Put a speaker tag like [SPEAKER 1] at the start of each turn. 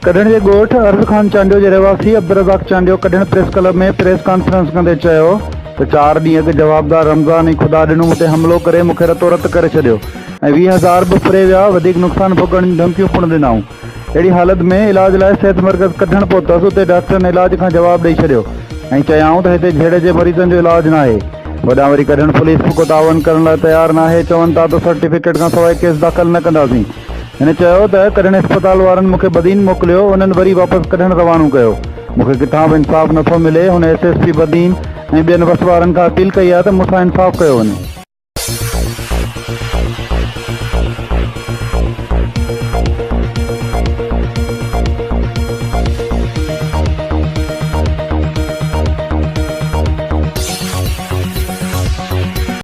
[SPEAKER 1] कॾहिं जे ॻोठ अर्ज़ ख़ान चांडियो जे रहवासी अब्दुर्रज़ाक चांडियो कॾहिं प्रेस क्लब में प्रेस कॉन्फ्रेंस कंदे चयो त 4 ॾींहं अॻु जवाबदार रमज़ान ऐं ख़ुदा ॾिनो ते हमिलो करे मूंखे रतो रत करे छॾियो ऐं 20,000 बि फुरे विया, वधीक नुक़सान भोगण जी धमकियूं पिणु ॾिनऊं। अहिड़ी हालत में इलाज लाइ सिहत मर्कज़ कढणु पहुतसि, उते डॉक्टरनि इलाज खां जवाबु ॾेई छॾियो ऐं चयाऊं त हिते झेड़े जे मरीज़नि जो इलाज न आहे। वॾा वरी कढणु पुलिस को तावन करण लाइ तयारु न आहे, चवनि था त सर्टिफिकेट खां सवाइ केस दाख़िल न कंदासीं। हिन चयो त कढणु अस्पताल वारनि मूंखे बदीन मोकिलियो, उन्हनि वरी वापसि कढणु रवानो कयो। मूंखे किथां बि इंसाफ़ नथो मिले। हुन SSP बदीन ऐं ॿियनि बस वारनि खां अपील कई आहे त मूंसां इंसाफ़ कयो वञे।